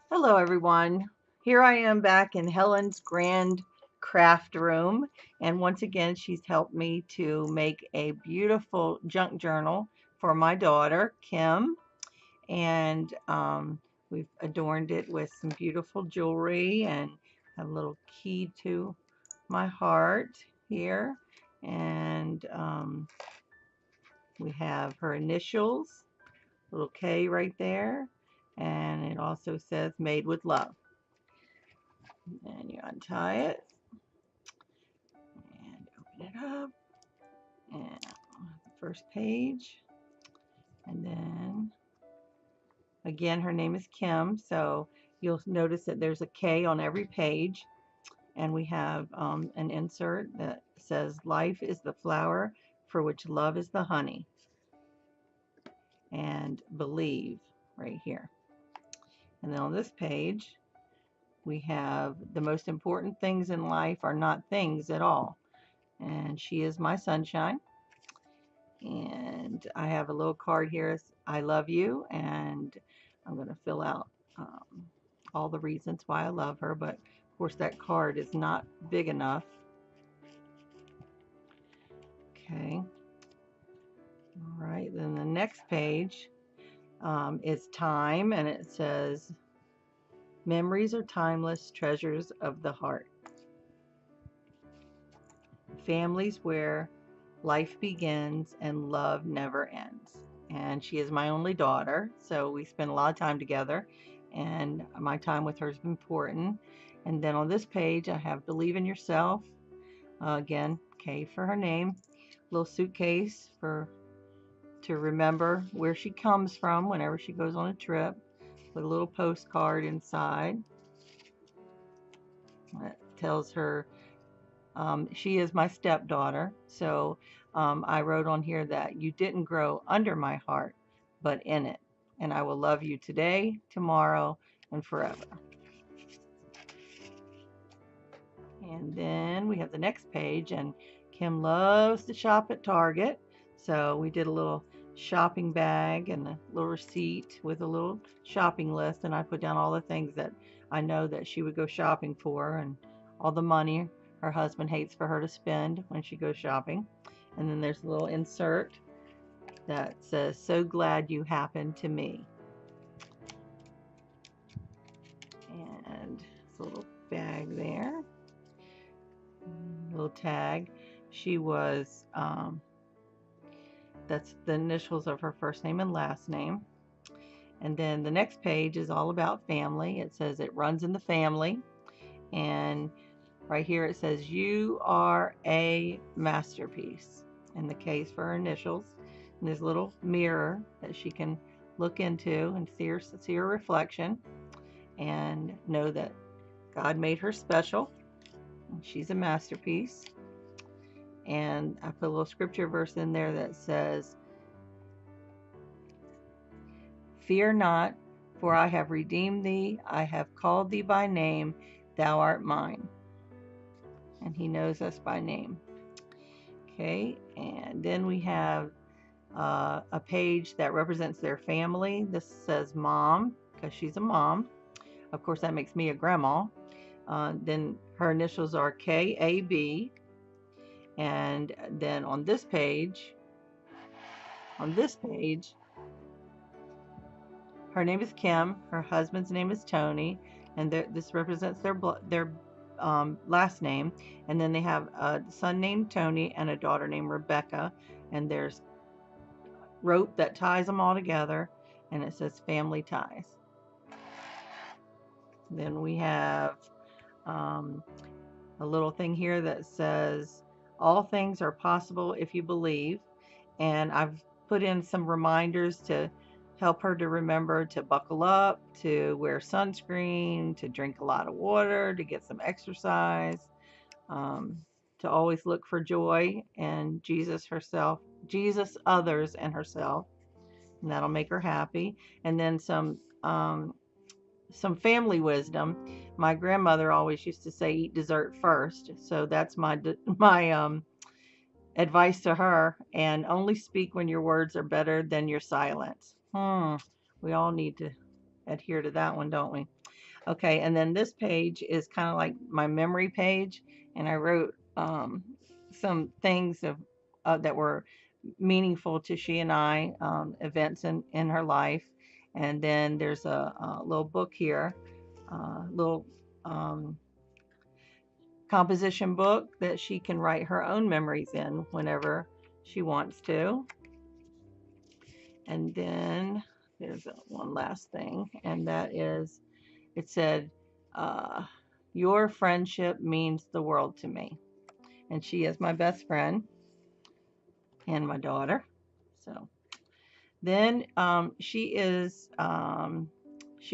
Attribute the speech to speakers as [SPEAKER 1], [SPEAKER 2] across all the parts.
[SPEAKER 1] Hello, everyone. Here I am back in Helen's grand craft room. And once again, she's helped me to make a beautiful junk journal for my daughter, Kim. And we've adorned it with some beautiful jewelry and a little key to my heart here. And we have her initials, little K right there. And it also says made with love. And you untie it and open it up. And the first page. And then again, her name is Kim. So you'll notice that there's a K on every page. And we have an insert that says, Life is the flower for which love is the honey. And believe right here. And then on this page, we have the most important things in life are not things at all. And she is my sunshine. And I have a little card here, I love you, and I'm going to fill out all the reasons why I love her, but of course that card is not big enough. Okay, all right, then the next page is time, and it says, memories are timeless treasures of the heart. Families where life begins and love never ends. And she is my only daughter, so we spend a lot of time together, and my time with her is important. And then on this page, I have believe in yourself. Again, K for her name. Little suitcase for to remember where she comes from whenever she goes on a trip, with a little postcard inside that tells her she is my stepdaughter. So I wrote on here that you didn't grow under my heart, but in it. And I will love you today, tomorrow, and forever. And then we have the next page, and Kim loves to shop at Target. So we did a little shopping bag and a little receipt with a little shopping list. And I put down all the things that I know that she would go shopping for and all the money her husband hates for her to spend when she goes shopping. And then there's a little insert that says, so glad you happened to me. And it's a little bag there, little tag. She was, that's the initials of her first name and last name. And then the next page is all about family. It says it runs in the family. And right here it says, you are a masterpiece. And the K's for her initials. And there's a little mirror that she can look into and see her reflection and know that God made her special. And she's a masterpiece. And I put a little scripture verse in there that says, fear not, for I have redeemed thee. I have called thee by name. Thou art mine. And he knows us by name. Okay, and then we have a page that represents their family. This says mom, because she's a mom. Of course, that makes me a grandma. Then her initials are KAB. And then on this page, her name is Kim. Her husband's name is Tony, and this represents their last name. And then they have a son named Tony and a daughter named Rebecca. And there's rope that ties them all together, and it says family ties. Then we have a little thing here that says all things are possible if you believe. And I've put in some reminders to help her to remember to buckle up, to wear sunscreen, to drink a lot of water, to get some exercise, to always look for joy in Jesus herself, Jesus, others, and herself. And that'll make her happy. And then some family wisdom. My grandmother always used to say, "Eat dessert first." So that's my advice to her. And only speak when your words are better than your silence. We all need to adhere to that one, don't we? Okay, and then this page is kind of like my memory page, and I wrote some things that were meaningful to she and I, events in her life. And then there's a little book here, little um, composition book that she can write her own memories in whenever she wants to. And then there's one last thing, and that is, it said, uh, your friendship means the world to me. And she is my best friend and my daughter. So then she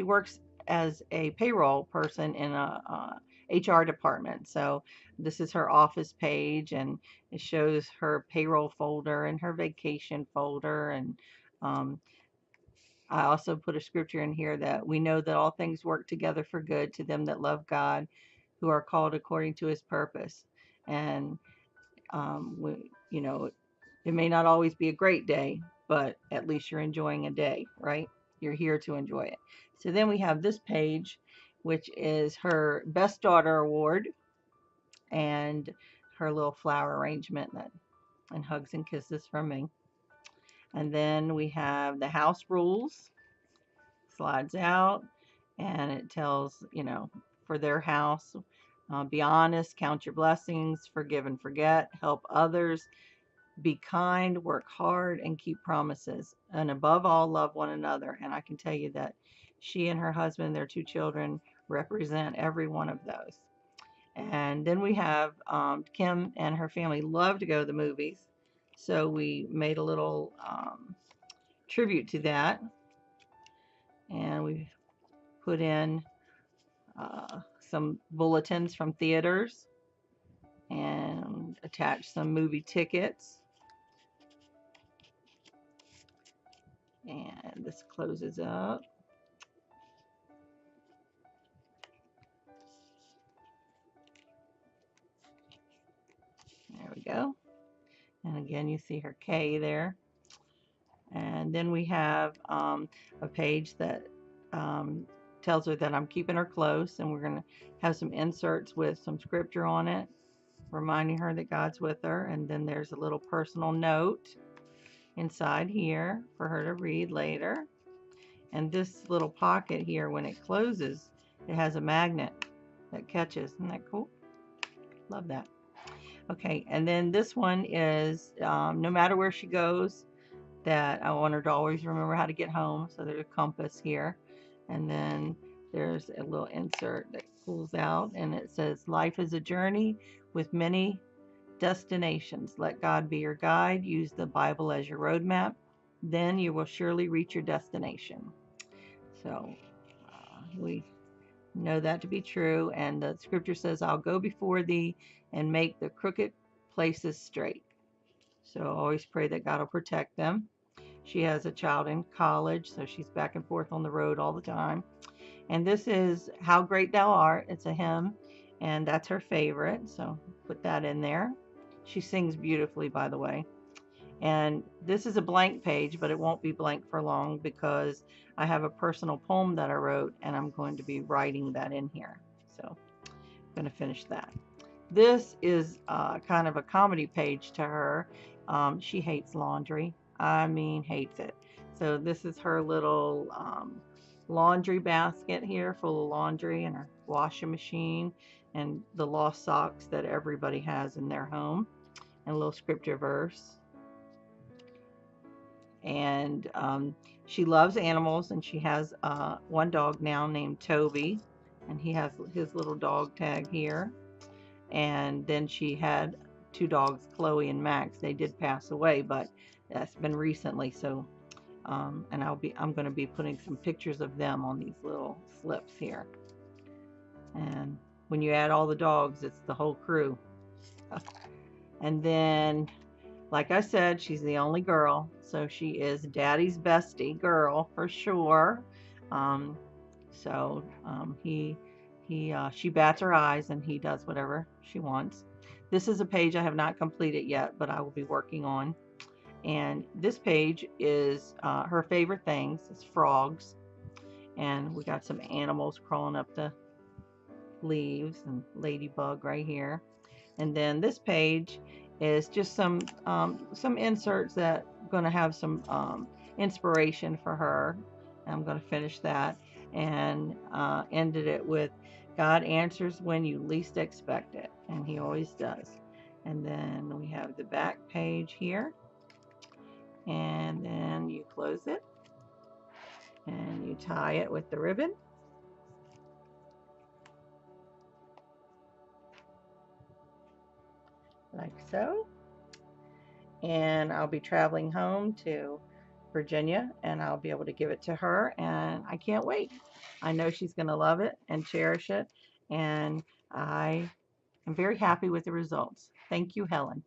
[SPEAKER 1] works as a payroll person in a HR department. So this is her office page, and it shows her payroll folder and her vacation folder. And um, I also put a scripture in here that we know that all things work together for good to them that love God, who are called according to his purpose. And you know, it may not always be a great day, but at least you're enjoying a day, right? You're here to enjoy it. So then we have this page, which is her Best Daughter Award and her little flower arrangement and hugs and kisses from me. And then we have the house rules, slides out, and it tells, for their house, be honest, count your blessings, forgive and forget, help others, be kind, work hard, and keep promises. And above all, love one another. And I can tell you that she and her husband and their two children represent every one of those. And then we have Kim and her family love to go to the movies. So we made a little tribute to that. And we put in some bulletins from theaters and attached some movie tickets. And this closes up. There we go. And again, you see her K there. And then we have a page that tells her that I'm keeping her close, and we're going to have some inserts with some scripture on it, reminding her that God's with her. And then there's a little personal note inside here for her to read later. And this little pocket here, when it closes, it has a magnet that catches. Isn't that cool? Love that. Okay, and then this one is no matter where she goes, that I want her to always remember how to get home. So there's a compass here. And then there's a little insert that pulls out, and it says, life is a journey with many destinations. Let God be your guide. Use the Bible as your roadmap. Then you will surely reach your destination. So we know that to be true. And the scripture says, I'll go before thee and make the crooked places straight. So always pray that God will protect them. She has a child in college, so she's back and forth on the road all the time. And this is How Great Thou Art. It's a hymn, and that's her favorite, so put that in there. She sings beautifully, by the way. And this is a blank page, but it won't be blank for long because I have a personal poem that I wrote, and I'm going to be writing that in here. So I'm going to finish that. This is kind of a comedy page to her. She hates laundry. I mean, hates it. So this is her little laundry basket here full of laundry, and her washing machine, and the lost socks that everybody has in their home, and a little scripture verse. And she loves animals, and she has one dog now named Toby, and he has his little dog tag here. And then she had two dogs, Chloe and Max. They did pass away, but that's been recently. So, and I'm going to be putting some pictures of them on these little slips here. And when you add all the dogs, it's the whole crew. And then, like I said, she's the only girl, so she is Daddy's bestie girl for sure. She bats her eyes, and he does whatever she wants. This is a page I have not completed yet, but I will be working on. And this page is her favorite things. It's frogs. And we got some animals crawling up the leaves and ladybug right here. And then this page is just some inserts that are going to have some inspiration for her. I'm going to finish that and ended it with God answers when you least expect it, and He always does. And then we have the back page here, and then you close it and you tie it with the ribbon like so. And I'll be traveling home to Virginia, and I'll be able to give it to her, and I can't wait. I know she's going to love it and cherish it, and I am very happy with the results. Thank you, Helen.